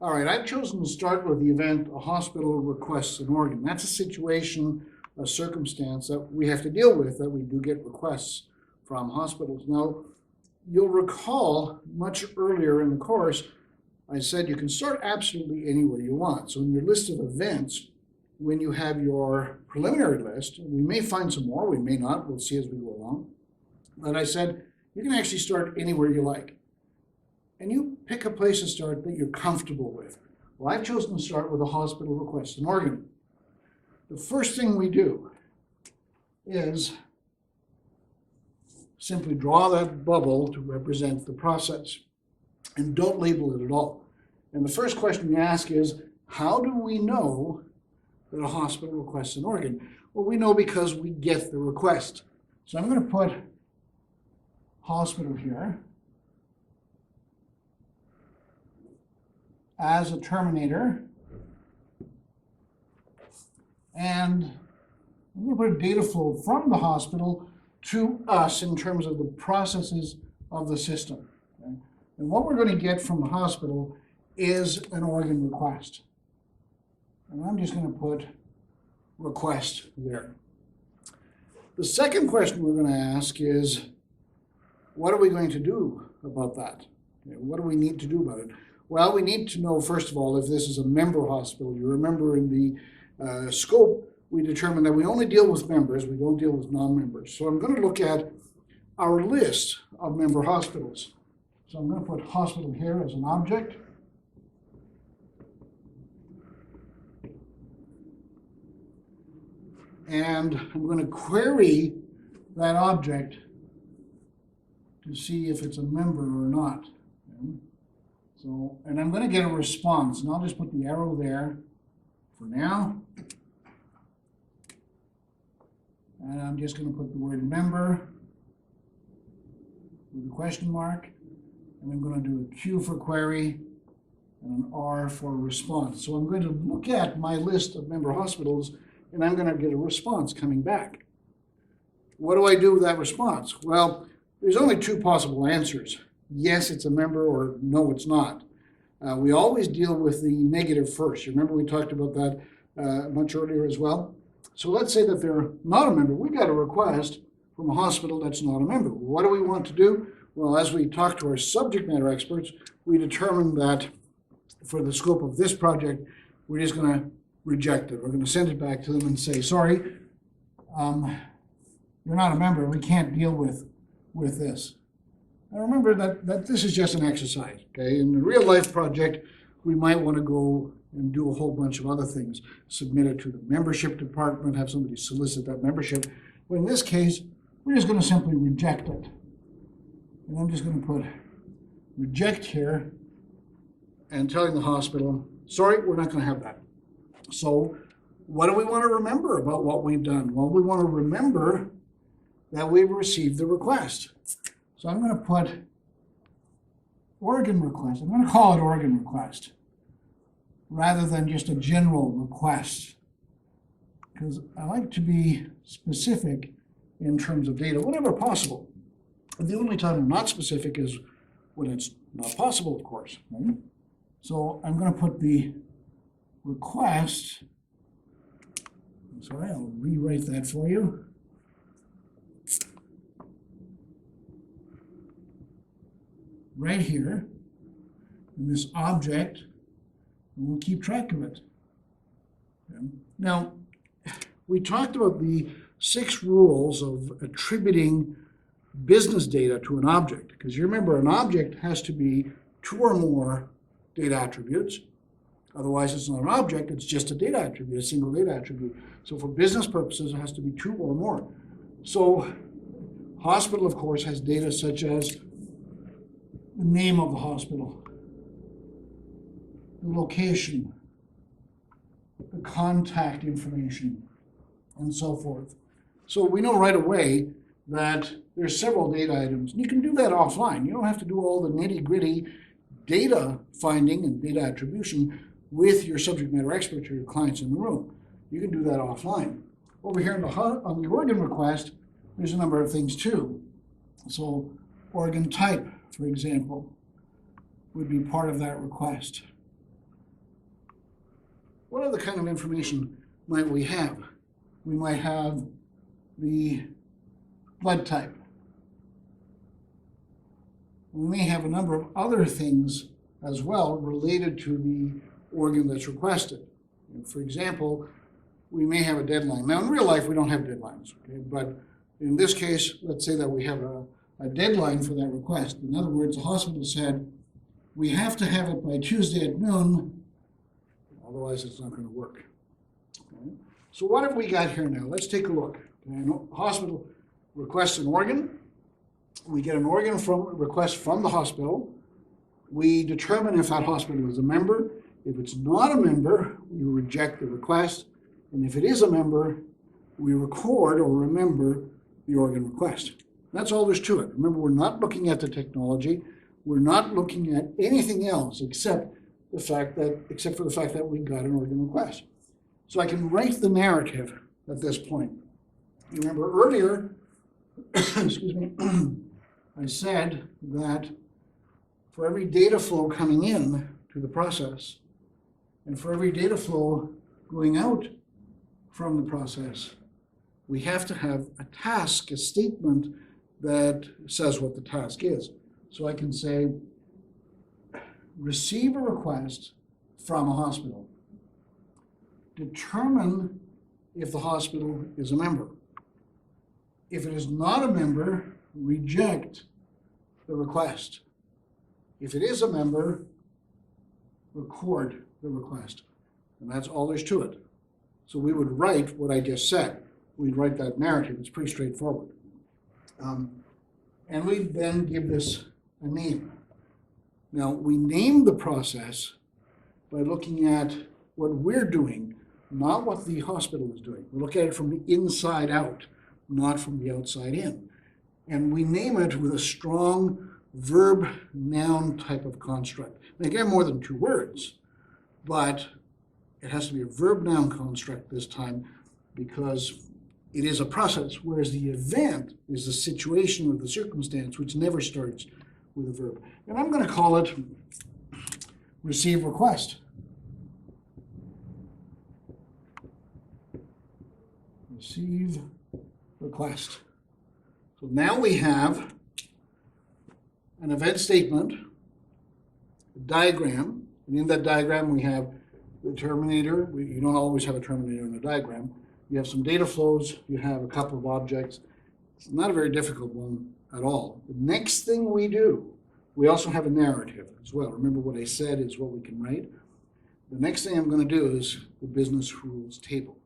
All right, I've chosen to start with the event, a hospital requests an organ. That's a situation, a circumstance that we have to deal with, that we do get requests from hospitals. Now, you'll recall much earlier in the course, I said you can start absolutely anywhere you want. So in your list of events, when you have your preliminary list, we may find some more, we may not, we'll see as we go along. But I said, you can actually start anywhere you like. And you pick a place to start that you're comfortable with. Well, I've chosen to start with a hospital request an organ. The first thing we do is simply draw that bubble to represent the process. And don't label it at all. And the first question you ask is, how do we know that a hospital requests an organ? Well, we know because we get the request. So I'm going to put hospital here as a terminator, and I'm going to put a data flow from the hospital to us in terms of the processes of the system. Okay? And what we're going to get from the hospital is an organ request. And I'm just going to put request there. The second question we're going to ask is, what are we going to do about that? Okay, what do we need to do about it? Well, we need to know, first of all, if this is a member hospital. You remember in the scope, we determined that we only deal with members, we don't deal with non-members. So I'm going to look at our list of member hospitals. So I'm going to put hospital here as an object. And I'm going to query that object to see if it's a member or not. Okay. So, and I'm going to get a response, and I'll just put the arrow there for now. And I'm just going to put the word member with a question mark. And I'm going to do a Q for query and an R for response. So I'm going to look at my list of member hospitals, and I'm going to get a response coming back. What do I do with that response? Well, there's only two possible answers. Yes, it's a member, or no, it's not. We always deal with the negative first. You remember we talked about that much earlier as well? So let's say that they're not a member. We got a request from a hospital that's not a member. What do we want to do? Well, as we talk to our subject matter experts, we determined that for the scope of this project, we're just going to reject it. We're going to send it back to them and say, sorry, you're not a member. We can't deal with this. Now remember that this is just an exercise, okay? In a real life project, we might want to go and do a whole bunch of other things. Submit it to the membership department, have somebody solicit that membership. But in this case, we're just going to simply reject it. And I'm just going to put reject here and telling the hospital, sorry, we're not going to have that. So what do we want to remember about what we've done? Well, we want to remember that we've received the request. So I'm going to put organ request. I'm going to call it organ request rather than just a general request, because I like to be specific in terms of data whenever possible. And the only time I'm not specific is when it's not possible, of course. Right? So I'm going to put the request, sorry, I'll rewrite that for you. Right here in this object, and we'll keep track of it. Okay. Now, we talked about the 6 rules of attributing business data to an object, because you remember an object has to be 2 or more data attributes. Otherwise, it's not an object, it's just a data attribute, a single data attribute. So for business purposes, it has to be 2 or more. So hospital, of course, has data such as the name of the hospital, the location, the contact information, and so forth. So we know right away that there's several data items. You can do that offline. You don't have to do all the nitty-gritty data finding and data attribution with your subject matter experts or your clients in the room. You can do that offline. Over here on the organ request, there's a number of things too. So organ type, for example, would be part of that request. what other kind of information might we have? We might have the blood type. We may have a number of other things as well related to the organ that's requested. For example, we may have a deadline. Now, in real life, we don't have deadlines, okay? But in this case, let's say that we have a deadline for that request. In other words, the hospital said, we have to have it by Tuesday at noon, otherwise it's not going to work. Okay? So what have we got here now? Let's take a look. Okay? Hospital requests an organ. We get an organ request from the hospital. We determine if that hospital is a member. If it's not a member, we reject the request. And if it is a member, we record or remember the organ request. That's all there's to it. Remember, we're not looking at the technology. We're not looking at anything else except for the fact that we got an organ request. So I can write the narrative at this point. You remember earlier, excuse me, I said that for every data flow coming in to the process and for every data flow going out from the process, we have to have a task, a statement that says what the task is. So I can say, receive a request from a hospital. Determine if the hospital is a member. If it is not a member, reject the request. If it is a member, record the request. And that's all there's to it. So we would write what I just said. We'd write that narrative. It's pretty straightforward. And we then give this a name. Now, we name the process by looking at what we're doing, not what the hospital is doing. We look at it from the inside out, not from the outside in. And we name it with a strong verb-noun type of construct. They get more than 2 words, but it has to be a verb-noun construct this time because it is a process, whereas the event is the situation or the circumstance, which never starts with a verb. And I'm going to call it receive request. Receive request. So now we have an event statement, a diagram, and in that diagram we have the terminator. You don't always have a terminator in a diagram. You have some data flows, you have a couple of objects. It's not a very difficult one at all. The next thing we do, we also have a narrative as well. Remember what I said is what we can write. The next thing I'm going to do is the business rules table.